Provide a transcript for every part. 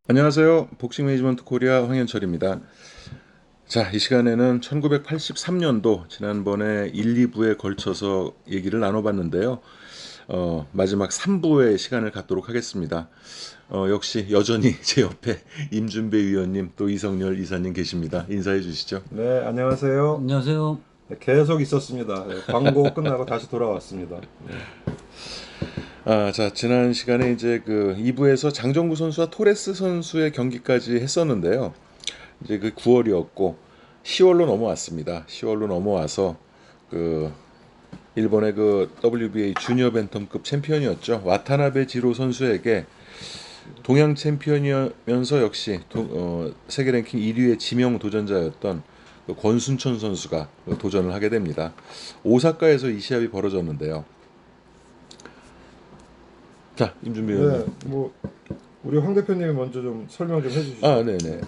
안녕하세요. 복싱 매니지먼트 코리아 황현철입니다. 자, 이 시간에는 1983년도 지난번에 1, 2부에 걸쳐서 얘기를 나눠봤는데요. 마지막 3부의 시간을 갖도록 하겠습니다. 역시 여전히 제 옆에 임준배 위원님 또 이성열 이사님 계십니다. 인사해 주시죠. 네, 안녕하세요. 안녕하세요. 네, 계속 있었습니다. 네, 광고 끝나고 다시 돌아왔습니다. 자, 지난 시간에 이제 그 2부에서 장정구 선수와 토레스 선수의 경기까지 했었는데요. 이제 그 9월이었고 10월로 넘어왔습니다. 10월로 넘어와서 그 일본의 그 WBA 주니어 벤텀급 챔피언이었죠. 와타나베 지로 선수에게 동양 챔피언이면서 역시 세계 랭킹 1위의 지명 도전자였던 그 권순천 선수가 도전을 하게 됩니다. 오사카에서 이 시합이 벌어졌는데요. 자, 임준비 의원님. 네, 뭐 우리 황 대표님이 먼저 좀 설명 좀 해주시죠. 네네.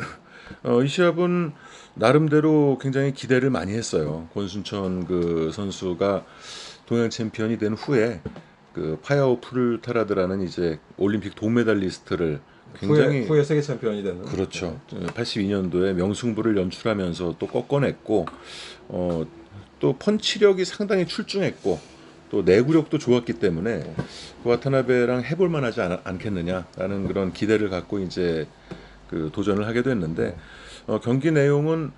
이 시합은 나름대로 굉장히 기대를 많이 했어요. 권순천 그 선수가 동양 챔피언이 된 후에 그 파야오 푸르타라드라는 이제 올림픽 동메달리스트를 굉장히 후에 세계 챔피언이 되는. 그렇죠. 82년도에 명승부를 연출하면서 또 꺾어냈고 또 펀치력이 상당히 출중했고 또 내구력도 좋았기 때문에 그 와타나베랑 해볼 만하지 않겠느냐라는 그런 기대를 갖고 이제 그 도전을 하게 됐는데 경기 내용은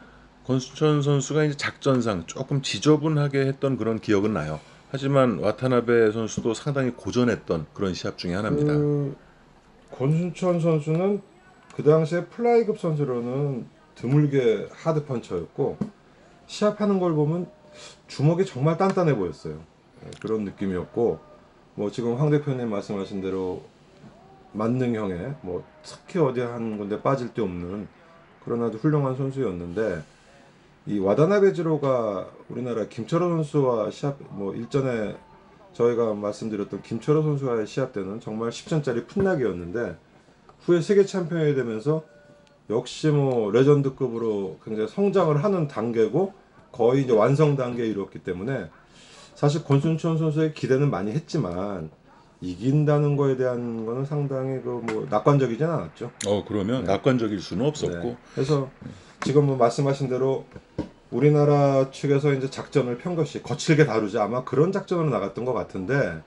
권순천 선수가 이제 작전상 조금 지저분하게 했던 그런 기억은 나요. 하지만 와타나베 선수도 상당히 고전했던 그런 시합 중에 하나입니다. 권순천 선수는 그 당시에 플라이급 선수로는 드물게 하드 펀쳐였고 시합하는 걸 보면 주먹이 정말 단단해 보였어요. 네, 그런 느낌이었고 뭐 지금 황 대표님 말씀하신 대로 만능형의 뭐 특히 어디 한 군데 빠질 데 없는 그런 아주 훌륭한 선수였는데 이 와다나베 지로가 우리나라 김철호 선수와 시합 뭐 일전에 저희가 말씀드렸던 김철호 선수와의 시합 때는 정말 10전짜리 풋낙이었는데 후에 세계 챔피언이 되면서 역시 뭐 레전드급으로 굉장히 성장을 하는 단계고 거의 이제 완성 단계에 이르렀기 때문에 사실 권순천 선수의 기대는 많이 했지만 이긴다는 거에 대한 거는 상당히 그 뭐 낙관적이진 않았죠. 그러면 낙관적일 수는 없었고. 네. 그래서 지금 뭐 말씀하신 대로 우리나라 측에서 이제 작전을 편 것이 거칠게 다루자 아마 그런 작전으로 나갔던 것 같은데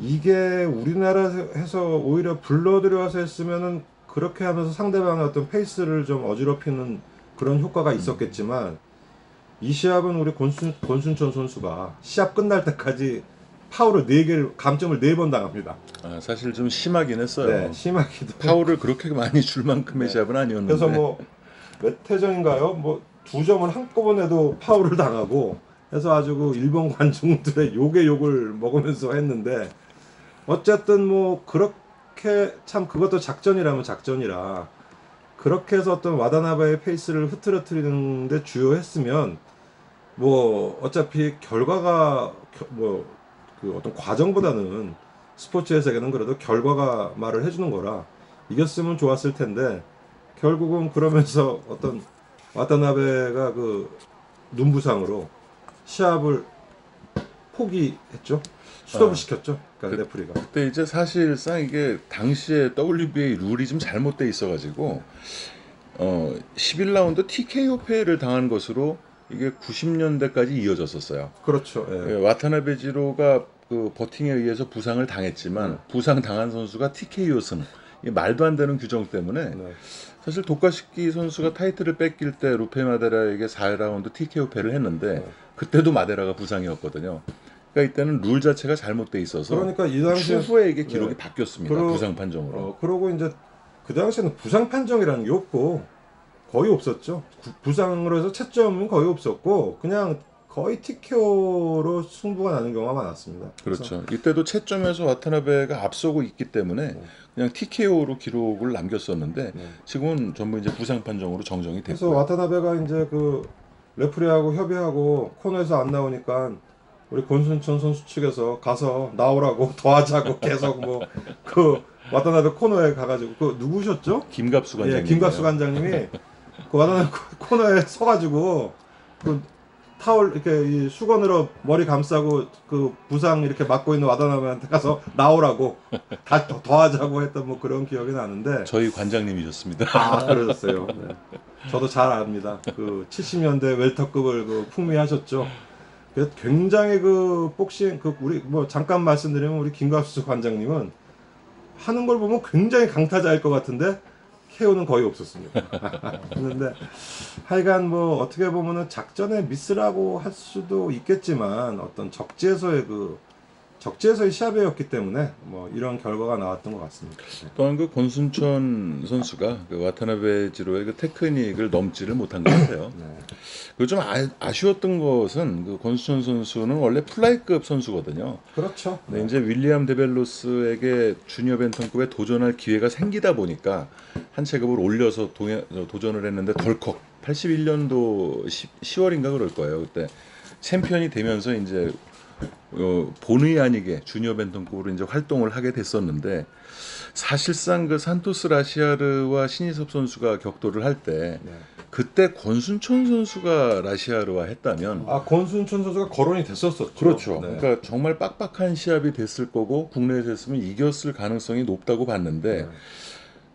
이게 우리나라에서 오히려 불러들여서 했으면은 그렇게 하면서 상대방의 어떤 페이스를 좀 어지럽히는 그런 효과가 있었겠지만 이 시합은 우리 권순천 선수가 시합 끝날 때까지 파울을 4개를 감점을 4번 당합니다. 사실 좀 심하긴 했어요. 네, 심하기도. 파울을 그렇게 많이 줄 만큼의 네. 시합은 아니었는데. 그래서 뭐 몇 회전인가요? 뭐 2점을 한꺼번에도 파울을 당하고 해서 아주 그 일본 관중들의 욕에 욕을 먹으면서 했는데 어쨌든 뭐 그렇게 참 그것도 작전이라면 작전이라 그렇게 해서 어떤 와다나베의 페이스를 흐트러뜨리는데 주요했으면 뭐 어차피 결과가 뭐 그 어떤 과정보다는 스포츠의 세계는 그래도 결과가 말을 해주는 거라 이겼으면 좋았을 텐데 결국은 그러면서 어떤 와타나베가 그 눈부상으로 시합을 포기했죠. 스톱을 시켰죠. 그러니까 레프리가. 그때 이제 사실상 이게 당시에 WBA 룰이 좀 잘못돼 있어가지고 11라운드 TKO 패를 당한 것으로 이게 90년대까지 이어졌었어요. 그렇죠. 예. 와타나베 지로가 그 버팅에 의해서 부상을 당했지만 부상 당한 선수가 TKO 승. 이게 말도 안 되는 규정 때문에 네. 사실 도카시키 선수가 타이틀을 뺏길 때 루페 마데라에게 4라운드 TKO 패를 했는데 그때도 마데라가 부상이었거든요. 그러니까 이때는 룰 자체가 잘못돼 있어서 그러니까 이 당시에 추후에 이게 기록이 바뀌었습니다. 그러- 부상 판정으로. 그러고 이제 그 당시에는 부상 판정이라는 게 없고 거의 없었죠. 부상으로 해서 채점은 거의 없었고 그냥 거의 TKO로 승부가 나는 경우가 많았습니다. 그렇죠. 이때도 채점에서 와타나베가 앞서고 있기 때문에 그냥 TKO로 기록을 남겼었는데 지금은 전부 이제 부상 판정으로 정정이 그래서 됐고. 와타나베가 이제 그 레프리하고 협의하고 코너에서 안 나오니까 우리 권순천 선수 측에서 가서 나오라고 도와자고 계속 뭐 그 와타나베 코너에 가가지고 그 누구셨죠? 김갑수 관장님. 예, 김갑수 관장님이 그 와타나베 코너에 서가지고 그 타월 이렇게 이 수건으로 머리 감싸고 그 부상 이렇게 맞고 있는 와다나베한테 가서 나오라고 다 더하자고 했던 뭐 그런 기억이 나는데. 저희 관장님이셨습니다. 아, 그러셨어요. 네. 저도 잘 압니다. 그 70년대 웰터급을 그 풍미하셨죠. 그래서 굉장히 그 복싱 그 우리 뭐 잠깐 말씀드리면 우리 김갑수 관장님은 하는 걸 보면 굉장히 강타자일 것 같은데 KO는 거의 없었습니다. 그런데 하여간 뭐 어떻게 보면은 작전의 미스라고 할 수도 있겠지만 어떤 적지에서의 시합이었기 때문에 뭐 이런 결과가 나왔던 것 같습니다. 또한 그 권순천 선수가 그 와타나베 지로의 그 테크닉을 넘지를 못한 것 같아요. 네. 그리고 좀 아쉬웠던 것은 그 권순천 선수는 원래 플라이급 선수거든요. 그렇죠. 근데 이제 윌리엄 데벨로스에게 주니어 벤턴급에 도전할 기회가 생기다 보니까 한 체급을 올려서 도전을 했는데 덜컥 81년도 10월인가 그럴 거예요. 그때 챔피언이 되면서 이제 본의 아니게 주니어 벤턴급으로 이제 활동을 하게 됐었는데 사실상 그 산토스 라시아르와 신이섭 선수가 격돌을 할 때 네. 그때 권순천 선수가 라시아르와 했다면 아, 권순천 선수가 거론이 됐었었죠. 그렇죠. 네. 그러니까 정말 빡빡한 시합이 됐을 거고 국내에서 했으면 이겼을 가능성이 높다고 봤는데 네.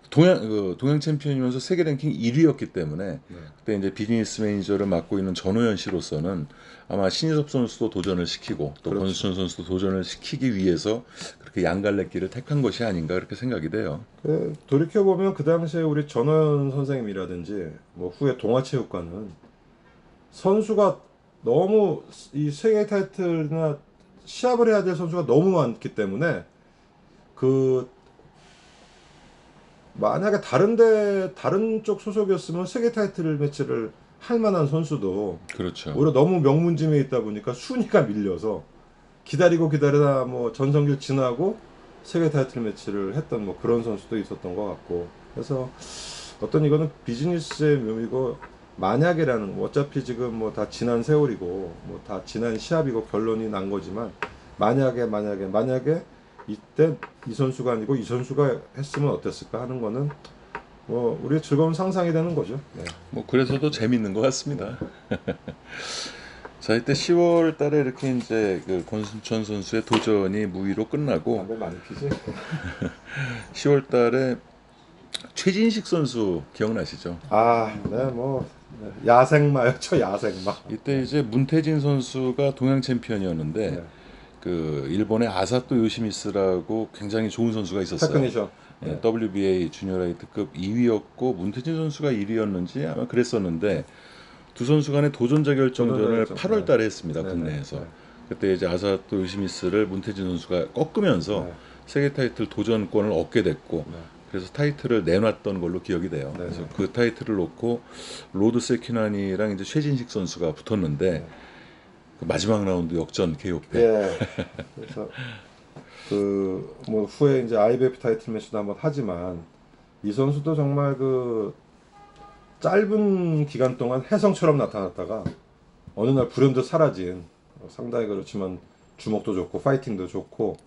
동양 챔피언이면서 세계 랭킹 1위였기 때문에 네. 그때 이제 비즈니스 매니저를 맡고 있는 전호연 씨로서는 아마 신희섭 선수도 도전을 시키고 또 그렇죠. 권순천 선수도 도전을 시키기 위해서 그렇게 양갈래길을 택한 것이 아닌가 그렇게 생각이 돼요. 돌이켜 보면 그 당시에 우리 전호연 선생님이라든지 뭐 후에 동아체육관은 선수가 너무 이 세계 타이틀이나 시합을 해야 될 선수가 너무 많기 때문에 그 만약에 다른 쪽 소속이었으면 세계 타이틀 매치를 할 만한 선수도 그렇죠. 오히려 너무 명문짐에 있다 보니까 순위가 밀려서 기다리다 뭐 전성길 지나고 세계 타이틀 매치를 했던 뭐 그런 선수도 있었던 것 같고, 그래서 어떤 이거는 비즈니스의 묘미고 만약이라는 뭐 어차피 지금 뭐 다 지난 세월이고 뭐 다 지난 시합이고 결론이 난 거지만 만약에 이때 이 선수가 아니고 이 선수가 했으면 어땠을까 하는 거는 뭐 우리의 즐거운 상상이 되는 거죠. 네. 뭐 그래서도 재밌는 것 같습니다. 자, 이때 10월 달에 이렇게 이제 그 권순천 선수의 도전이 무위로 끝나고 담배 많이 피지? 10월 달에 최진식 선수 기억나시죠? 아, 네, 뭐 야생마였죠, 야생마. 이때 이제 문태진 선수가 동양 챔피언이었는데 네. 그 일본의 아사토 요시미스라고 굉장히 좋은 선수가 있었어요. 테크니션. 예, WBA 주니어 라이트급 2위였고 문태진 선수가 1위였는지 아마 그랬었는데 두 선수 간의 도전 자결정전을 도전 8월 달에 했습니다. 네, 국내에서. 네. 그때 이제 아사토 요시미스를 문태진 선수가 꺾으면서 네. 세계 타이틀 도전권을 얻게 됐고 네. 그래서 타이틀을 내놨던 걸로 기억이 돼요. 네, 그래서 네. 그 타이틀을 놓고 로드 세키나니랑 이제 최진식 선수가 붙었는데 네. 그 마지막 라운드 역전 KO패. 예. 그래서 그 뭐 후에 이제 IBF 타이틀 매치도 한번 하지만 이 선수도 정말 그 짧은 기간 동안 혜성처럼 나타났다가 어느 날 불현듯 사라진, 상당히 그렇지만 주먹도 좋고 파이팅도 좋고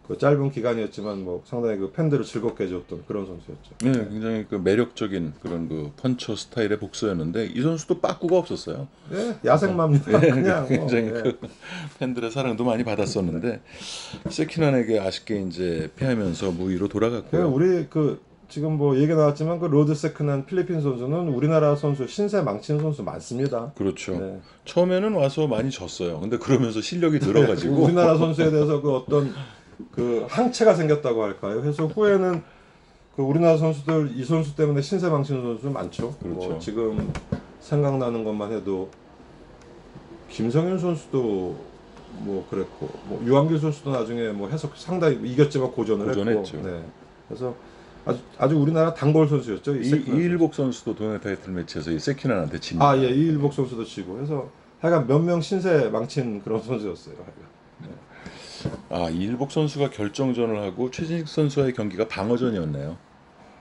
그 짧은 기간이었지만 뭐 상당히 그 팬들을 즐겁게 해줬던 그런 선수였죠. 네, 굉장히 그 매력적인 그런 그 펀처 스타일의 복서였는데 이 선수도 빠꾸가 없었어요. 예, 야생마입니다. 그냥 뭐, 굉장히 예. 그 팬들의 사랑도 많이 받았었는데 세키난에게 아쉽게 이제 패하면서 무위로 그 돌아갔고요. 우리 그 지금 뭐 얘기 나왔지만 그 로드 세크난 필리핀 선수는 우리나라 선수 신세 망치는 선수 많습니다. 그렇죠. 네. 처음에는 와서 많이 졌어요. 근데 그러면서 실력이 늘어가지고 우리나라 선수에 대해서 그 어떤 그 항체가 생겼다고 할까요? 그래서 후에는 그 우리나라 선수들 이 선수 때문에 신세 망치는 선수 많죠. 그렇죠. 뭐 지금 생각나는 것만 해도 김성현 선수도 뭐 그랬고 뭐 유한길 선수도 나중에 뭐 해석 상당히 이겼지만 고전했죠. 했고. 네. 그래서 아주 우리나라 단골 선수였죠. 이일복 선수도 동양 타이틀 매치에서 이 세키난한테 칩니다. 아, 예, 이일복 선수도 치고 해서 하여간 몇 명 신세 망친 그런 선수였어요. 아, 이일복 선수가 결정전을 하고 최진식 선수와의 경기가 방어전이었네요.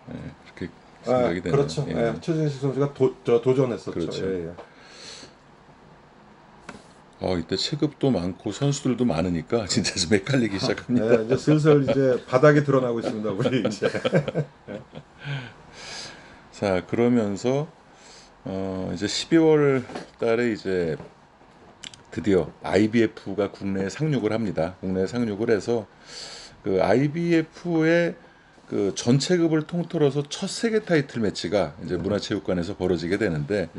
네, 그렇게 생각이 되네요. 그렇죠. 예. 예, 최진식 선수가 도전했었죠. 그렇죠. 예, 예. 이때 체급도 많고 선수들도 많으니까 진짜 좀 헷갈리기 시작합니다. 네, 이제 슬슬 이제 바닥이 드러나고 있습니다. 우리 이제. 자, 그러면서 이제 12월 달에 이제 드디어 IBF가 국내에 상륙을 합니다. 국내에 상륙을 해서 그 IBF의 그 전체급을 통틀어서 첫 세계 타이틀 매치가 이제 문화체육관에서 벌어지게 되는데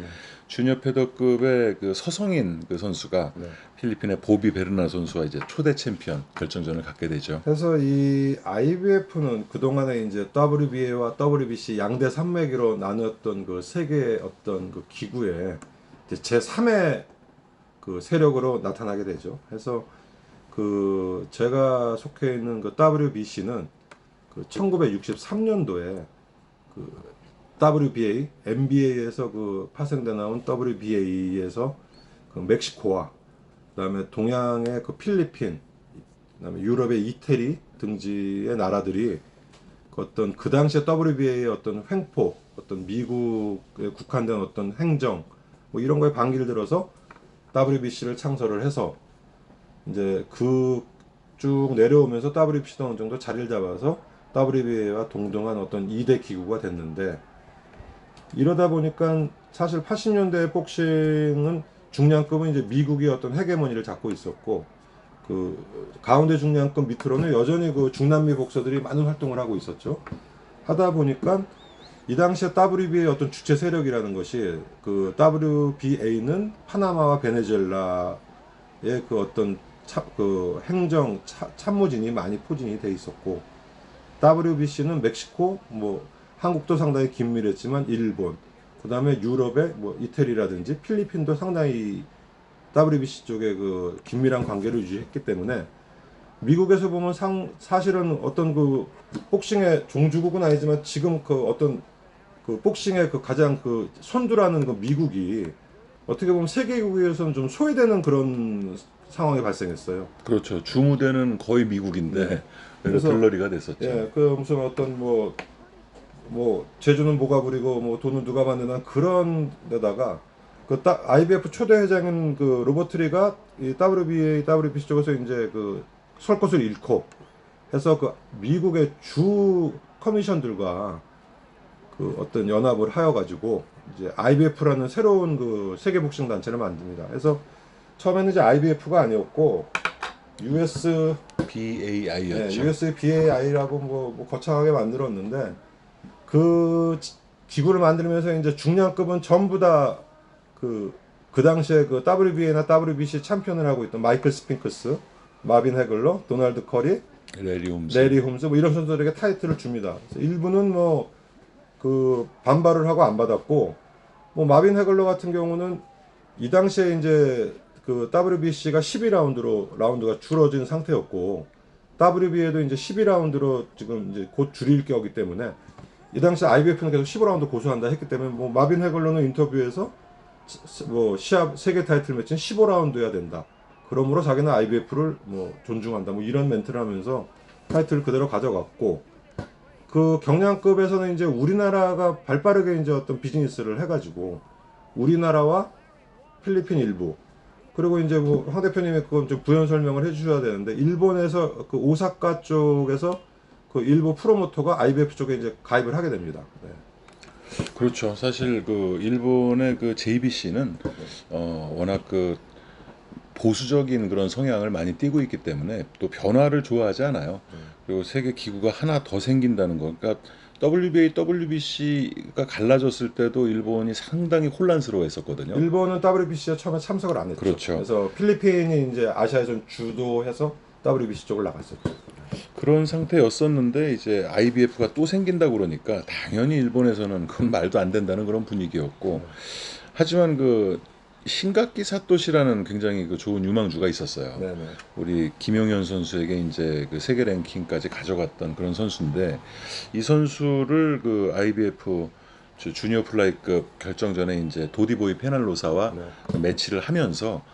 주니어 패더급의 그 서성인 그 선수가 네. 필리핀의 보비 베르나 선수와 이제 초대 챔피언 결정전을 갖게 되죠. 그래서 이 IBF는 그동안에 이제 WBA와 WBC 양대 산맥으로 나누었던 그 세계 어떤 그 기구의 제 3의 그 세력으로 나타나게 되죠. 그래서 그 제가 속해 있는 그 WBC는 그 1963년도에 그 WBA, NBA에서 그 파생돼 나온 WBA에서 그 멕시코와 그다음에 동양의 그 필리핀, 그다음에 유럽의 이태리 등지의 나라들이 그 어떤 그 당시에 WBA의 어떤 횡포, 어떤 미국에 국한된 어떤 행정 뭐 이런 거에 반기를 들어서 WBC를 창설을 해서 이제 그 쭉 내려오면서 WBC도 어느 정도 자리를 잡아서 WBA와 동등한 어떤 2대 기구가 됐는데 이러다 보니까 사실 80년대 복싱은 중량급은 이제 미국이 어떤 헤게모니를 잡고 있었고 그 가운데 중량급 밑으로는 여전히 그 중남미 복서들이 많은 활동을 하고 있었죠. 하다 보니까 이 당시에 WBA의 어떤 주체 세력이라는 것이 그 WBA는 파나마와 베네수엘라의 그 어떤 그 행정 참모진이 많이 포진이 돼 있었고 WBC는 멕시코 뭐 한국도 상당히 긴밀했지만 일본 그다음에 유럽의 뭐 이태리라든지 필리핀도 상당히 WBC 쪽에 그 긴밀한 관계를 유지했기 때문에 미국에서 보면 사실은 어떤 그 복싱의 종주국은 아니지만 지금 그 어떤 그 복싱의 그 가장 그 선두라는 그 미국이 어떻게 보면 세계국에서는 좀 소외되는 그런 상황이 발생했어요. 그렇죠. 주무대는 거의 미국인데 네. 그래서 들러리가 됐었죠. 예, 그 무슨 어떤 뭐 제주는 뭐가 부리고 뭐 돈은 누가 받는 그런 데다가 그 딱 IBF 초대 회장인 그 로버트리가 이 WBA, WBC 쪽에서 이제 그 설 것을 잃고 해서 그 미국의 주 커미션들과 그 어떤 연합을 하여 가지고 이제 IBF라는 새로운 그 세계 복싱 단체를 만듭니다. 그래서 처음에는 이제 IBF가 아니었고 US BAI였죠. USBAI라고 뭐 거창하게 만들었는데 그 기구를 만들면서 이제 중량급은 전부 다 그 당시에 그 WBA나 WBC 챔피언을 하고 있던 마이클 스핑크스, 마빈 해글러, 도널드 커리, 레리 홈스 뭐 이런 선수들에게 타이틀을 줍니다. 그래서 일부는 뭐 그 반발을 하고 안 받았고 뭐 마빈 해글러 같은 경우는 이 당시에 이제 그 WBC가 12라운드로 라운드가 줄어진 상태였고 WBA도 이제 12라운드로 지금 이제 곧 줄일 거기 때문에 이 당시 IBF는 계속 15라운드 고수한다 했기 때문에 뭐 마빈 해글러는 인터뷰에서 뭐 시합 세계 타이틀 매치는 15라운드여야 된다. 그러므로 자기는 IBF를 뭐 존중한다. 뭐 이런 멘트를 하면서 타이틀을 그대로 가져갔고 그 경량급에서는 이제 우리나라가 발빠르게 이제 어떤 비즈니스를 해가지고 우리나라와 필리핀 일부 그리고 이제 뭐 황 대표님이 그건 좀 부연 설명을 해주셔야 되는데 일본에서 그 오사카 쪽에서 그 일부 프로모터가 IBF 쪽에 이제 가입을 하게 됩니다. 네. 그렇죠. 사실 그 일본의 그 JBC는 워낙 그 보수적인 그런 성향을 많이 띠고 있기 때문에 또 변화를 좋아하지 않아요. 그리고 세계 기구가 하나 더 생긴다는 거. 그러니까 WBA, WBC가 갈라졌을 때도 일본이 상당히 혼란스러워했었거든요. 일본은 WBC에 처음에 참석을 안 했죠. 그렇죠. 그래서 필리핀이 이제 아시아에서 주도해서 WBC 쪽을 나갔었죠. 그런 상태였었는데 이제 IBF가 또 생긴다고 그러니까 당연히 일본에서는 그건 말도 안 된다는 그런 분위기였고 하지만 그 신가키 사토시라는 굉장히 그 좋은 유망주가 있었어요. 네네. 우리 김용현 선수에게 이제 그 세계 랭킹까지 가져갔던 그런 선수인데 이 선수를 그 IBF 주니어 플라이급 결정전에 이제 도디보이 페날로사와 네. 그 매치를 하면서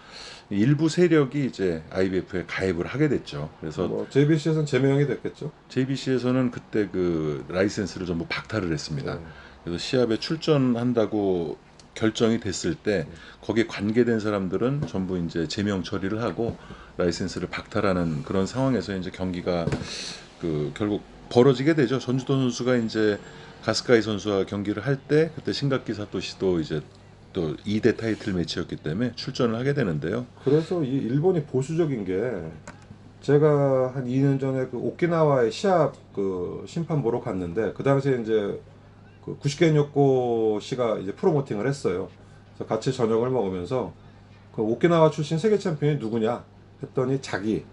일부 세력이 이제 IBF에 가입을 하게 됐죠. 그래서 뭐 JBC에서는 제명이 됐겠죠. JBC에서는 그때 그 라이센스를 전부 박탈을 했습니다. 네. 그래서 시합에 출전한다고 결정이 됐을 때 거기에 관계된 사람들은 전부 이제 제명 처리를 하고 라이센스를 박탈하는 그런 상황에서 이제 경기가 그 결국 벌어지게 되죠. 전주도 선수가 이제 가스카이 선수와 경기를 할 때 그때 신가키 사토시도 이제 또 2대 타이틀 매치였기 때문에 출전을 하게 되는데요. 그래서 이 일본이 보수적인 게 제가 한 2년 전에 그 오키나와의 시합 그 심판 보러 갔는데 그 당시에 이제 그 구시겐 요코 씨가 이제 프로모팅을 했어요. 그래서 같이 저녁을 먹으면서 그 오키나와 출신 세계 챔피언이 누구냐 했더니 자기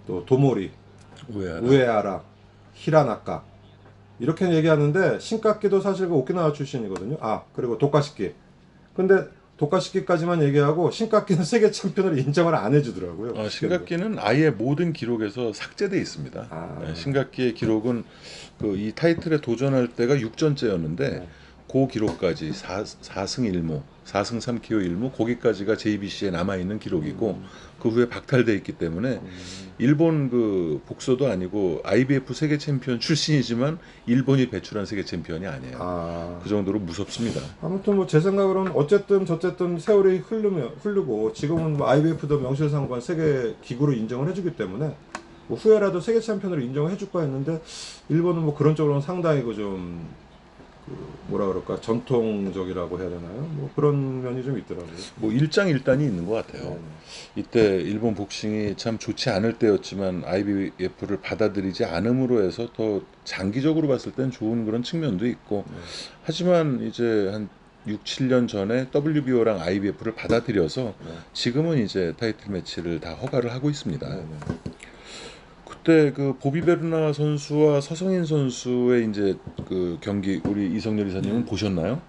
또 도모리, 우에하라, 히라나카 이렇게 얘기하는데 신깎기도 사실 그 오키나와 출신이거든요. 아 그리고 도카시키. 근데 도카시키까지만 얘기하고 신깎기는 세계 챔피언을 인정을 안 해주더라고요. 신각기는 아예 모든 기록에서 삭제돼 있습니다. 아. 신각기의 기록은 그 이 타이틀에 도전할 때가 6전째였는데 그 기록까지 4승 1무, 4승 3KO 1무 거기까지가 JBC에 남아 있는 기록이고 그 후에 박탈돼 있기 때문에 일본 그 복서도 아니고 IBF 세계 챔피언 출신이지만 일본이 배출한 세계 챔피언이 아니에요. 아. 그 정도로 무섭습니다. 아무튼 뭐 제 생각으로는 어쨌든 저쨌든 세월이 흐르고 지금은 뭐 IBF도 명실상부한 세계 기구로 인정을 해주기 때문에 뭐 후에라도 세계 챔피언으로 인정을 해줄까 했는데 일본은 뭐 그런 쪽으로는 상당히 좀 뭐라 그럴까 전통적이라고 해야 되나요? 뭐 그런 면이 좀 있더라고요. 뭐 일장일단이 있는 것 같아요. 네. 이때 일본 복싱이 참 좋지 않을 때였지만 IBF를 받아들이지 않음으로 해서 더 장기적으로 봤을 땐 좋은 그런 측면도 있고 하지만 이제 한 6, 7년 전에 WBO랑 IBF를 받아들여서 지금은 이제 타이틀 매치를 다 허가를 하고 있습니다. 그때 그 보비 베르나 선수와 서성인 선수의 이제 그 경기 우리 이성열 이사님은 보셨나요?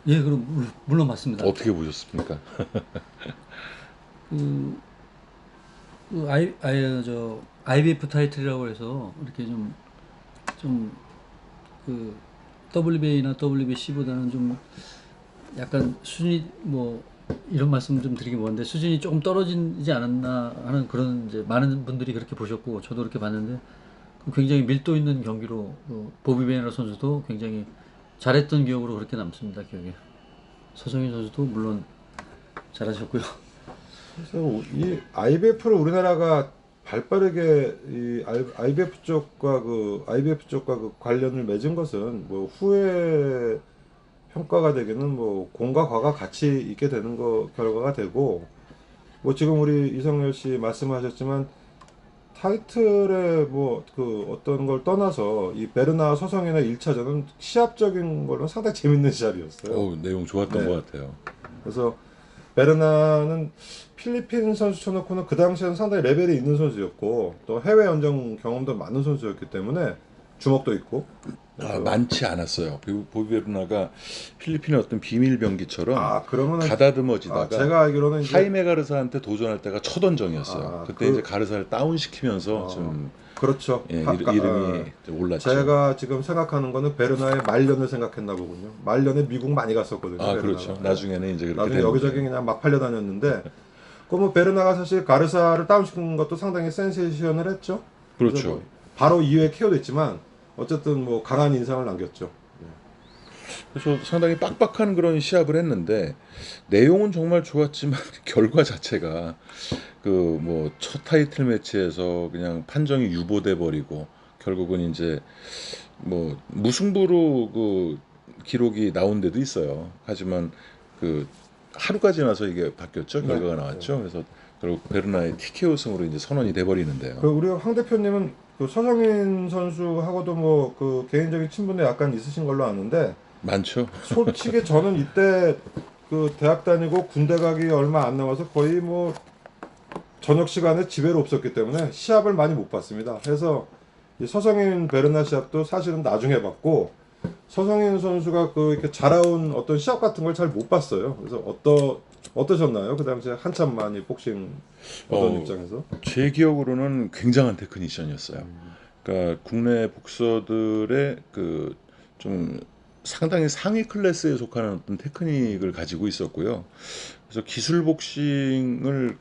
예, 그럼 물론 맞습니다. 어떻게 보셨습니까? 저 IBF 타이틀이라고 해서 이렇게 그 WBA나 WBC보다는 좀 약간 수준이 뭐 이런 말씀 좀 드리기 뭐한데 수준이 조금 떨어지지 않았나 하는 그런 이제 많은 분들이 그렇게 보셨고 저도 그렇게 봤는데 굉장히 밀도 있는 경기로 보비 베르나 선수도 굉장히 잘했던 기억으로 그렇게 남습니다. 기억에. 서성인 선수도 물론 잘하셨고요. 그래서 이 IBF를 우리나라가 발빠르게 이 IBF 쪽과 그 관련을 맺은 것은 뭐 후에 평가가 되기는 뭐 공과 과가 같이 있게 되는 거 결과가 되고 뭐 지금 우리 이성열 씨 말씀하셨지만 타이틀에 뭐 그 어떤 걸 떠나서 이 베르나 서성인의 1차전은 시합적인 걸로 상당히 재밌는 시합이었어요. 내용 좋았던 네. 것 같아요. 그래서 베르나는 필리핀 선수 쳐놓고는 그 당시에는 상당히 레벨이 있는 선수였고 또 해외 연정 경험도 많은 선수였기 때문에 주먹도 있고 많지 않았어요. 보비 베르나가 필리핀의 어떤 비밀 병기처럼 그러면은 가다듬어지다가 제가 알기로는 이제 하이메 가르사한테 도전할 때가 첫 원정이었어요. 그때 이제 가르사를 다운시키면서 좀 그렇죠. 이름이 올랐죠. 제가 지금 생각하는 거는 베르나의 말년을 생각했나 보군요. 말년에 미국 많이 갔었거든요. 그렇죠. 베르나가. 나중에는 이제 그렇게 나중에 되는데. 여기저기 그냥 막 팔려다녔는데 그뭐 베르나가 사실 가르사를 다운시킨 것도 상당히 센세이션을 했죠. 그렇죠. 뭐 바로 이후에 KO됐지만 어쨌든 뭐 강한 인상을 남겼죠. 그래서 상당히 빡빡한 그런 시합을 했는데 내용은 정말 좋았지만 결과 자체가 그 뭐 첫 타이틀 매치에서 그냥 판정이 유보돼 버리고 결국은 이제 뭐 무승부로 그 기록이 나온 데도 있어요. 하지만 그 하루가 지나서 이게 바뀌었죠. 결과가 나왔죠. 그래서 결국 베르나의 TKO 승으로 이제 선언이 돼 버리는데요. 그 우리 황 대표님은 그 서성인 선수하고도 뭐 그 개인적인 친분이 약간 있으신 걸로 아는데 많죠. 솔직히 저는 이때 그 대학 다니고 군대 가기 얼마 안 남아서 거의 뭐 저녁 시간에 집에로 없었기 때문에 시합을 많이 못 봤습니다. 그래서 이 서성인 베르나 시합도 사실은 나중에 봤고 서성인 선수가 그 이렇게 잘해온 어떤 시합 같은 걸 잘 못 봤어요. 그래서 어떠셨나요? 그 당시에 한참 많이 복싱 보던 입장에서. 제 기억으로는 굉장한 테크니션이었어요. 그러니까 국내 복서들의 그 좀 상당히 상위 클래스에 속하는 어떤 테크닉을 가지고 있었고요. 그래서 기술 복싱을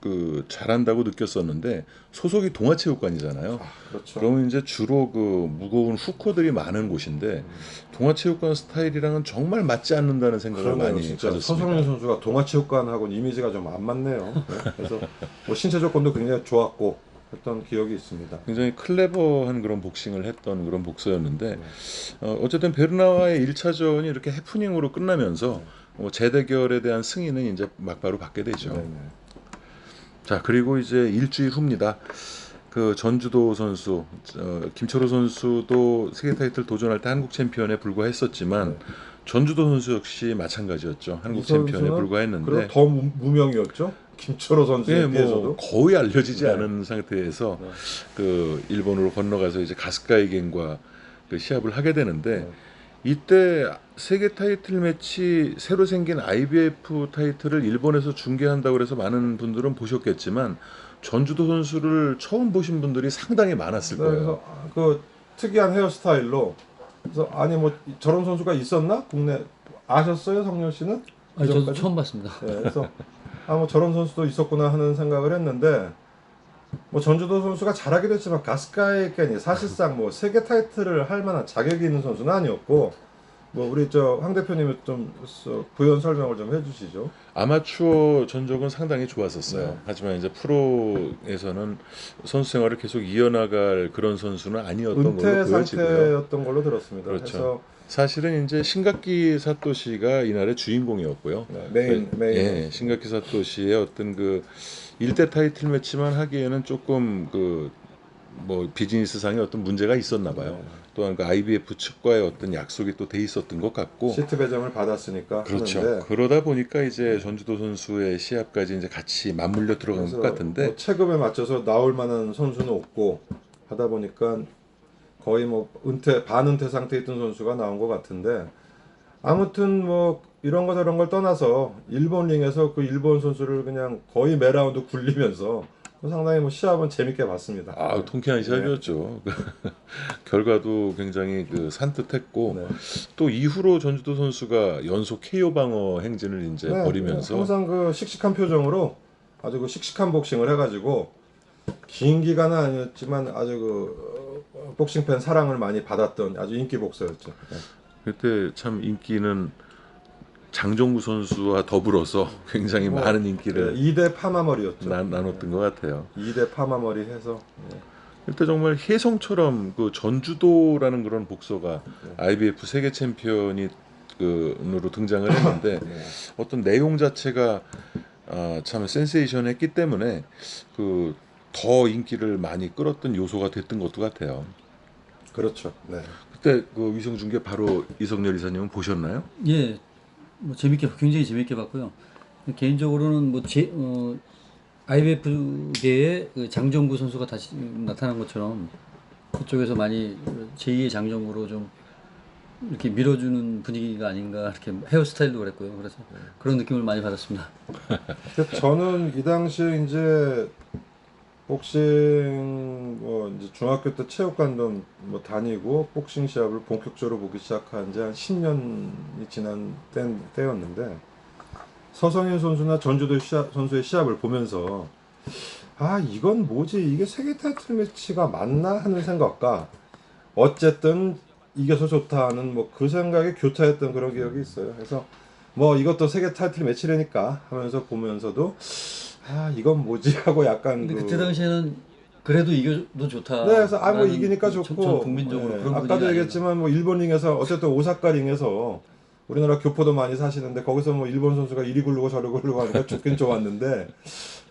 그 잘한다고 느꼈었는데 소속이 동아체육관이잖아요. 그렇죠. 그러면 이제 주로 그 무거운 후커들이 많은 곳인데 동아체육관 스타일이랑은 정말 맞지 않는다는 생각을 그러네요, 많이 진짜 가졌습니다. 서성인 선수가 동아체육관하고는 이미지가 좀 안 맞네요. 네, 그래서 뭐 신체 조건도 굉장히 좋았고 했던 기억이 있습니다. 굉장히 클레버한 그런 복싱을 했던 그런 복서였는데 어쨌든 베르나와의 1차전이 이렇게 해프닝으로 끝나면서 재대결에 대한 승인은 이제 막바로 받게 되죠. 네네. 자, 그리고 이제 일주일 후입니다. 그 전주도 선수 김철호 선수도 세계 타이틀 도전할 때 한국 챔피언에 불과했었지만 전주도 선수 역시 마찬가지였죠. 한국 이 챔피언에 선수는 불과했는데 그리고 더 무명이었죠. 김철호 선수에 예, 비해서도. 뭐 거의 알려지지 네. 않은 상태에서 네. 그 일본으로 건너가서 이제 가스카이겐과 그 시합을 하게 되는데 네. 이때 세계 타이틀 매치 새로 생긴 IBF 타이틀을 일본에서 중계한다고 해서 많은 분들은 보셨겠지만 전주도 선수를 처음 보신 분들이 상당히 많았을 네, 거예요. 그래서 그 특이한 헤어스타일로 그래서 아니 뭐 저런 선수가 있었나 국내 아셨어요, 성렬 씨는? 아니, 저도 그전까지? 처음 봤습니다. 네, 그래서 아 뭐 저런 선수도 있었구나 하는 생각을 했는데 뭐 전주도 선수가 잘하기도 했지만 가스카이겐이 사실상 뭐 세계 타이틀을 할 만한 자격이 있는 선수는 아니었고 뭐 우리 저 황 대표님이 좀 부연 설명을 좀 해주시죠. 아마추어 전적은 상당히 좋았었어요. 네. 하지만 이제 프로에서는 선수 생활을 계속 이어나갈 그런 선수는 아니었던 은퇴 걸로 보여지고요. 상태였던 걸로 들었습니다. 그렇죠. 그래서 사실은 이제 신가키 사토시가 이날의 주인공이었고요. 메인. 예, 신가키 사토시의 어떤 그 일대 타이틀 매치만 하기에는 조금 그 뭐 비즈니스상의 어떤 문제가 있었나 봐요. 네. 또한 그 IBF 측과의 어떤 약속이 또 돼 있었던 것 같고. 시트 배정을 받았으니까 그렇죠. 하는데 그러다 보니까 이제 전주도 선수의 시합까지 이제 같이 맞물려 들어간 것 같은데 뭐 체급에 맞춰서 나올 만한 선수는 없고 하다 보니까 거의 뭐 반은퇴 상태에 있던 선수가 나온 것 같은데 아무튼 뭐 이런 거 저런 걸 떠나서 일본 링에서 그 일본 선수를 그냥 거의 매 라운드 굴리면서 상당히 뭐 시합은 재밌게 봤습니다. 아, 통쾌한 시합이었죠. 결과도 굉장히 그 산뜻했고 네. 또 이후로 전주도 선수가 연속 KO 방어 행진을 이제 네, 벌이면서 항상 그 씩씩한 표정으로 아주 그 씩씩한 복싱을 해가지고 긴 기간은 아니었지만 아주 그 복싱 팬 사랑을 많이 받았던 아주 인기 복서였죠. 네. 그때 참 인기는 장정구 선수와 더불어서 굉장히 뭐, 많은 인기를 2대 파마머리였죠. 나눴던 것 같아요. 2대 파마머리 해서 그때 정말 혜성처럼 그 전주도라는 그런 복서가 IBF 세계 챔피언이 그으로 등장을 했는데 어떤 내용 자체가 참 센세이션했기 때문에 그 더 인기를 많이 끌었던 요소가 됐던 것도 같아요. 그렇죠. 네. 그때 그 위성 중계 바로 이석열 이사님은 보셨나요? 예, 뭐 굉장히 재밌게 봤고요. 개인적으로는 뭐 IBF계의 그 장정구 선수가 다시 나타난 것처럼 그쪽에서 많이 제2의 장정구로 좀 이렇게 밀어주는 분위기가 아닌가 이렇게 헤어스타일도 그랬고요. 그래서 그런 느낌을 많이 받았습니다. 저는 이 당시에 이제 복싱 뭐 이제 중학교 때 체육관도 뭐 다니고 복싱 시합을 본격적으로 보기 시작한 지 한 10년이 지난 때였는데 서성인 선수나 전주도 선수의 시합을 보면서 아 이건 뭐지 이게 세계 타이틀 매치가 맞나 하는 생각과 어쨌든 이겨서 좋다 하는 뭐 그 생각에 교차했던 그런 기억이 있어요. 그래서 뭐 이것도 세계 타이틀 매치라니까 하면서 보면서도 아 이건 뭐지 하고 약간 근데 그때 당시에는 그래도 이겨도 좋다. 네, 그래서 아 뭐 이기니까 좋고 전 국민적으로 네, 그런 아까도 분위기가 얘기했지만 뭐 일본 링에서 어쨌든 오사카 링에서 우리나라 교포도 많이 사시는데 거기서 뭐 일본 선수가 이리 굴르고 저리 굴르고 하니까 좋긴 좋았는데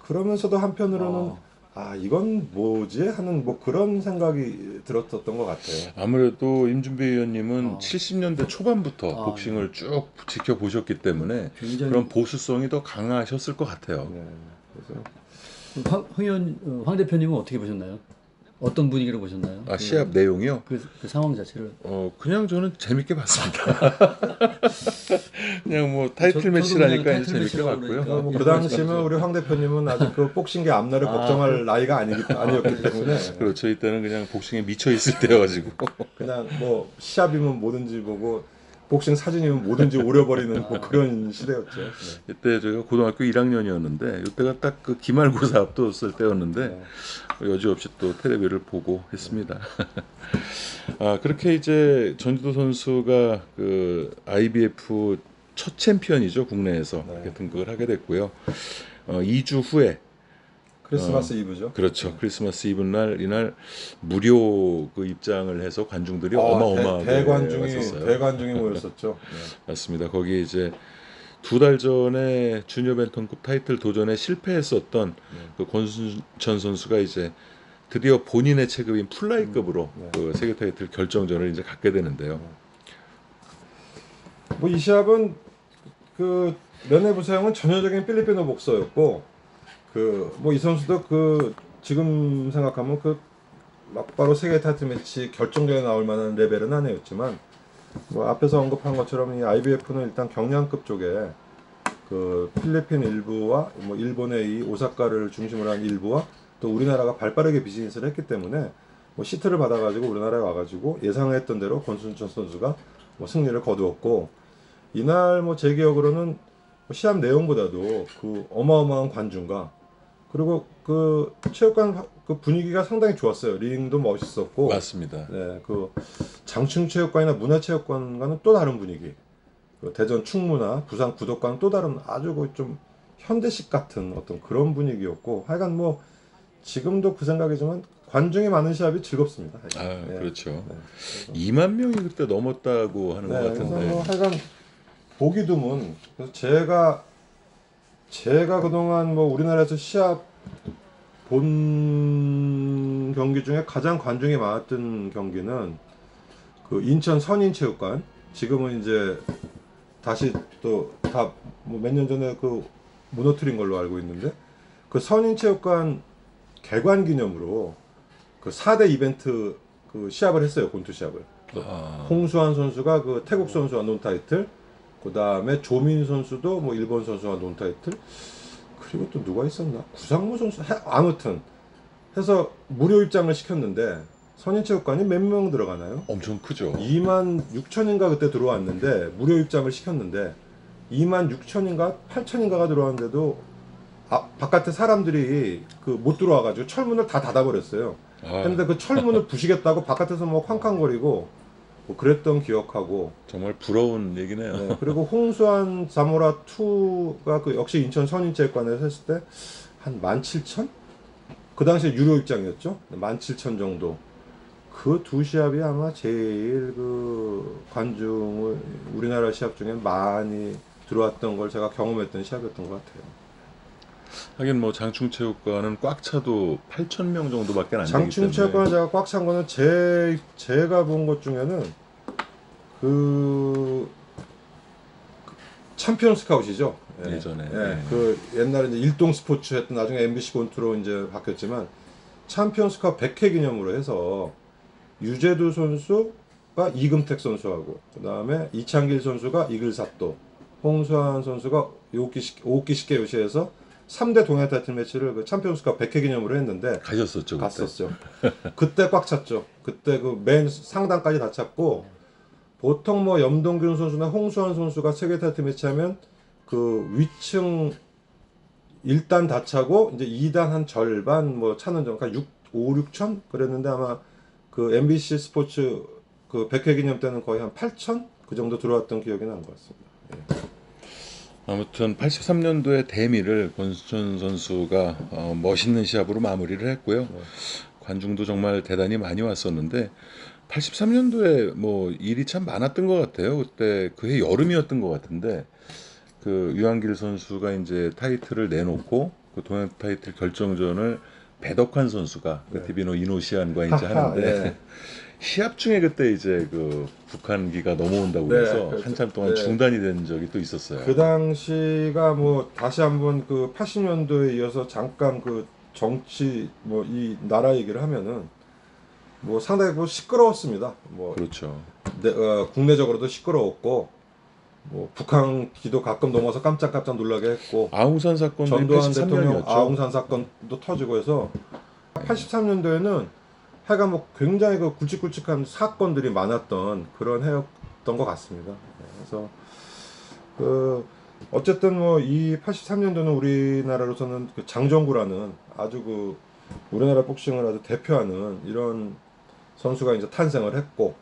그러면서도 한편으로는 아 이건 뭐지 하는 뭐 그런 생각이 들었던 것 같아요. 아무래도 임준배 의원님은 70년대 초반부터 복싱을 쭉 지켜보셨기 때문에 굉장히 그런 보수성이 더 강하셨을 것 같아요. 네, 그래서 황 대표님은 어떻게 보셨나요? 어떤 분위기로 보셨나요? 시합 내용이요? 그 상황 자체를. 그냥 저는 재밌게 봤습니다. 그냥 뭐 타이틀 저도 매치라니까 그냥 이제 타이틀 재밌게 매치라고 봤고요. 그러니까. 뭐 그 당시면 우리 황 대표님은 아직 그 복싱계 앞날을 걱정할 나이가 아니었기 때문에 그렇죠. 이때는 그냥 복싱에 미쳐 있을 때여가지고 그냥 뭐 시합이면 뭐든지 보고 복싱 사진이면 뭐든지 오려버리는 뭐 그런 시대였죠. 네. 이때 제가 고등학교 1학년이었는데 이때가 딱 그 기말고사 앞뒀을 때였는데 여지없이 또 텔레비를 보고 했습니다. 그렇게 이제 전주도 선수가 그 IBF 첫 챔피언이죠 국내에서 그렇게 등극을 하게 됐고요. 2주 후에 크리스마스 이브죠. 그렇죠. 크리스마스 이브 날 이날 무료 그 입장을 해서 관중들이 아, 어마어마하게 대관중이 왔었어요. 대관중이 모였었죠. 네. 맞습니다. 거기 이제 2달 전에 주니어 벤턴급 타이틀 도전에 실패했었던 그 권순천 선수가 이제 드디어 본인의 체급인 플라이급으로 그 세계 타이틀 결정전을 이제 갖게 되는데요. 뭐 이 시합은 그 레네 부사형은 전형적인 필리핀어 복서였고 그 뭐 이 선수도 그 지금 생각하면 그 막바로 세계 타이틀 매치 결정전에 나올 만한 레벨은 아니었지만 뭐 앞에서 언급한 것처럼 이 IBF는 일단 경량급 쪽에 그 필리핀 일부와 뭐 일본의 이 오사카를 중심으로 한 일부와 또 우리나라가 발빠르게 비즈니스를 했기 때문에 뭐 시트를 받아가지고 우리나라에 와가지고 예상했던 대로 권순천 선수가 뭐 승리를 거두었고 이날 뭐 제 기억으로는 뭐 시합 내용보다도 그 어마어마한 관중과 그리고 그 체육관 그 분위기가 상당히 좋았어요. 링도 멋있었고 맞습니다. 네, 그 장충 체육관이나 문화체육관과는 또 다른 분위기. 그 대전 충무나 부산 구덕과는 또 다른 아주 그 좀 현대식 같은 어떤 그런 분위기였고 하여간 뭐 지금도 그 생각이지만 관중이 많은 시합이 즐겁습니다. 아, 네. 그렇죠. 네. 2만 명이 그때 넘었다고 하는 것 네, 그래서 같은데. 뭐 하여간 보기 드문. 그래서 제가 그동안 뭐 우리나라에서 시합 본 경기 중에 가장 관중이 많았던 경기는 그 인천 선인체육관. 지금은 이제 다시 또 다 뭐 몇 년 전에 그 무너뜨린 걸로 알고 있는데 그 선인체육관 개관 기념으로 그 4대 이벤트 그 시합을 했어요. 권투 시합을. 아, 홍수환 선수가 그 태국 선수와 논타이틀, 그 다음에 조민 선수도 뭐 일본 선수와 논타이틀, 그리고 또 누가 있었나? 구상무 선수, 아무튼 해서 무료 입장을 시켰는데 선인체육관이 몇 명 들어가나요? 엄청 크죠. 2만 6천인가 그때 들어왔는데 무료 입장을 시켰는데 2만 6천인가 8천인가가 들어왔는데도 바깥에 사람들이 그 못 들어와가지고 철문을 다 닫아버렸어요. 아, 근데 그 철문을 부시겠다고 바깥에서 뭐 쾅쾅거리고 뭐 그랬던 기억하고 정말 부러운 얘기네요. 네, 그리고 홍수환 자모라 2가 그 역시 인천 선인체육관에서 했을 때 한 17,000? 그 당시에 유료 입장이었죠. 17,000 정도. 그 두 시합이 아마 제일 그 관중을 우리나라 시합 중에 많이 들어왔던 걸 제가 경험했던 시합이었던 것 같아요. 하긴 뭐 장충체육관은 꽉 차도 8천 명 정도밖에 안 되기 장충체육관 때문에. 제가 꽉 찬 거는 제가 본 것 중에는 그 챔피언 스카웃이죠. 예. 예전에. 예. 네. 그 옛날에 이제 일동 스포츠 했던 나중에 MBC 권투로 이제 바뀌었지만 챔피언 스카웃 100회 기념으로 해서 유재두 선수가 이금택 선수하고 그다음에 이창길 선수가 이글사또, 홍수환 선수가 오오키 시케요시에서 3대 동해 타이틀 매치를 그 챔피언 스카웃 100회 기념으로 했는데 가셨었죠. 그때. 갔었죠. 그때 꽉 찼죠. 그때 그 맨 상단까지 다 찼고 보통 뭐 염동균 선수나 홍수환 선수가 세계 타이틀 매치하면 그 위층 1단 다 차고 이제 2단 한 절반 뭐 차는 정도 5, 6천 그랬는데 아마 그 MBC 스포츠 그 100회 기념 때는 거의 한 8천 그 정도 들어왔던 기억이 난 것 같습니다. 예. 아무튼 83년도에 대미를 권순천 선수가 멋있는 시합으로 마무리를 했고요. 관중도 정말 대단히 많이 왔었는데 83년도에 뭐 일이 참 많았던 것 같아요. 그때 그해 여름이었던 것 같은데 그 유한길 선수가 이제 타이틀을 내놓고 그 동양 타이틀 결정전을 배덕환 선수가 그 디비노 이노시안과 이제 하하, 하는데 예. 시합 중에 그때 이제 그 북한기가 넘어온다고 네, 해서 그렇죠. 한참 동안 네. 중단이 된 적이 또 있었어요. 그 당시가 뭐 다시 한번 그 80년도에 이어서 잠깐 그 정치 뭐 이 나라 얘기를 하면은 뭐 상당히 뭐 시끄러웠습니다. 뭐 그렇죠. 국내적으로도 시끄러웠고 뭐 북한기도 가끔 넘어서 깜짝깜짝 놀라게 했고 아웅산 사건도 전두환 대통령 83년이었죠. 아웅산 사건도 터지고 해서 83년도에는 하여간 뭐 굉장히 그 굵직굵직한 사건들이 많았던 그런 해였던 것 같습니다. 그래서 그 어쨌든 뭐 이 83년도는 우리나라로서는 그 장정구라는 아주 그 우리나라 복싱을 아주 대표하는 이런 선수가 이제 탄생을 했고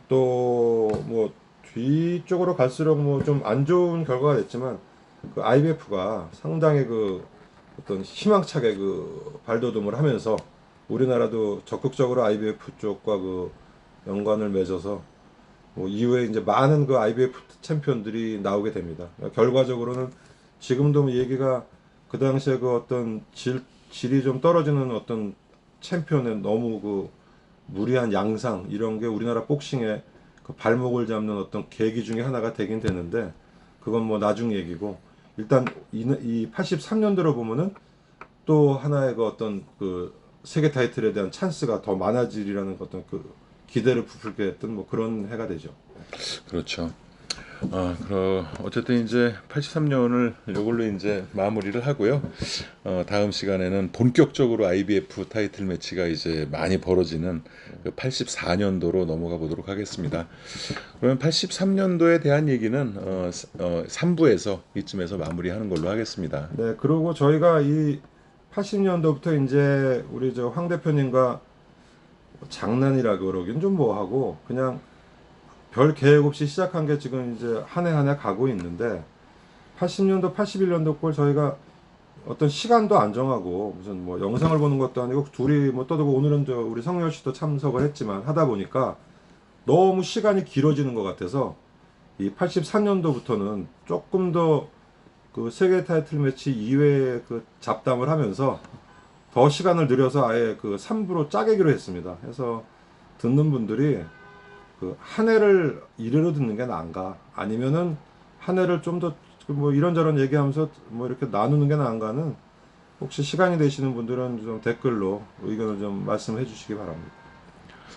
또 뭐 뒤쪽으로 갈수록 뭐 좀 안 좋은 결과가 됐지만 그 IBF가 상당히 그 어떤 희망차게 그 발돋움을 하면서 우리나라도 적극적으로 IBF 쪽과 그 연관을 맺어서 뭐 이후에 이제 많은 그 IBF 챔피언들이 나오게 됩니다. 결과적으로는 지금도 뭐 얘기가 그 당시에 그 어떤 질이 좀 떨어지는 어떤 챔피언의 너무 그 무리한 양상 이런 게 우리나라 복싱의 그 발목을 잡는 어떤 계기 중에 하나가 되긴 되는데 그건 뭐 나중 얘기고 일단 이 83년도로 보면은 또 하나의 그 어떤 그 세계 타이틀에 대한 찬스가 더 많아지리라는 어떤 그 기대를 부풀게 했던 뭐 그런 해가 되죠. 그렇죠. 어쨌든 이제 83년을 이걸로 이제 마무리를 하고요. 다음 시간에는 본격적으로 IBF 타이틀 매치가 이제 많이 벌어지는 그 84년도로 넘어가 보도록 하겠습니다. 그러면 83년도에 대한 얘기는 3부에서 이쯤에서 마무리하는 걸로 하겠습니다. 네, 그리고 저희가 이 80년도부터 이제 우리 저 황 대표님과 장난이라 그러긴 좀 뭐하고 그냥 별 계획 없이 시작한 게 지금 이제 한 해 한 해 가고 있는데 80년도, 81년도 걸 저희가 어떤 시간도 안 정하고 무슨 뭐 영상을 보는 것도 아니고 둘이 뭐 떠들고 오늘은 저 우리 성열 씨도 참석을 했지만 하다 보니까 너무 시간이 길어지는 것 같아서 이 83년도부터는 조금 더 그 세계 타이틀 매치 이외의 그 잡담을 하면서 더 시간을 들여서 아예 그 3부로 짜개기로 했습니다. 해서 듣는 분들이 그 한 해를 일회로 듣는 게 나은가 아니면은 한 해를 좀 더 뭐 이런저런 얘기하면서 뭐 이렇게 나누는 게 나은가는 혹시 시간이 되시는 분들은 좀 댓글로 의견을 좀 말씀해 주시기 바랍니다.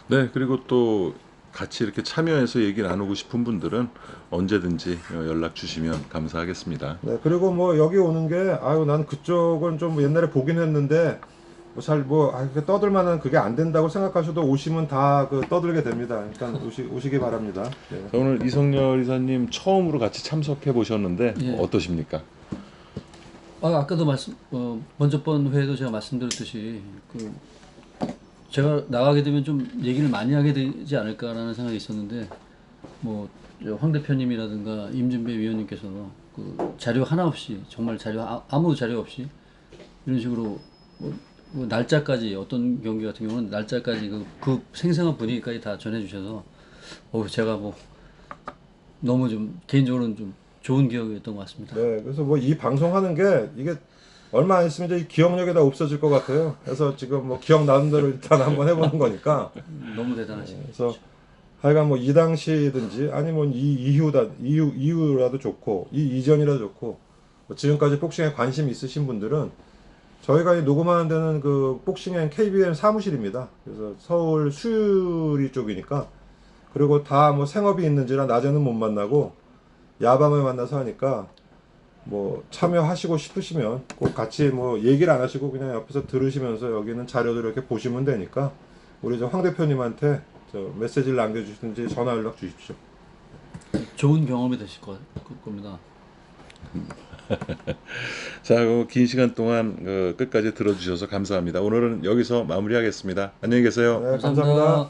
네, 그리고 또 같이 이렇게 참여해서 얘기 나누고 싶은 분들은 언제든지 연락 주시면 감사하겠습니다. 네, 그리고 뭐 여기 오는 게 아유 난 그쪽은 좀 옛날에 보긴 했는데 뭐 잘 뭐 이렇게 떠들만한 그게 안 된다고 생각하셔도 오시면 다 그 떠들게 됩니다. 일단 오시기 바랍니다. 네. 오늘 이성열 이사님 처음으로 같이 참석해 보셨는데 예. 어떠십니까? 아까도 먼저 번 회에도 제가 말씀드렸듯이 그 제가 나가게 되면 좀 얘기를 많이 하게 되지 않을까라는 생각이 있었는데 뭐 황 대표님이라든가 임준배 위원님께서 그 자료 하나 없이 정말 자료 아무 자료 없이 이런 식으로 뭐 날짜까지 어떤 경기 같은 경우는 날짜까지 그 생생한 분위기까지 다 전해주셔서 제가 뭐 너무 좀 개인적으로는 좀 좋은 기억이었던 것 같습니다. 네, 그래서 뭐 이 방송하는 게 이게 얼마 안 있으면 이제 이 기억력이 다 없어질 것 같아요. 그래서 지금 뭐 기억 나는 대로 일단 한번 해보는 거니까. 너무 대단하십니다. 그래서 하여간 뭐 이 당시든지 아니면 이후라도 좋고 이 이전이라도 좋고 뭐 지금까지 복싱에 관심 있으신 분들은 저희가 이 녹음하는 데는 그 복싱앤 KBM 사무실입니다. 그래서 서울 수유리 쪽이니까 그리고 다 뭐 생업이 있는지라 낮에는 못 만나고 야밤에 만나서 하니까 뭐 참여하시고 싶으시면 꼭 같이 뭐 얘기를 안 하시고 그냥 옆에서 들으시면서 여기는 자료들 이렇게 보시면 되니까 우리 저 황 대표님한테 저 메시지를 남겨주시든지 전화 연락 주십시오. 좋은 경험이 되실 겁니다. 자, 긴 시간 동안 끝까지 들어주셔서 감사합니다. 오늘은 여기서 마무리하겠습니다. 안녕히 계세요. 네, 감사합니다.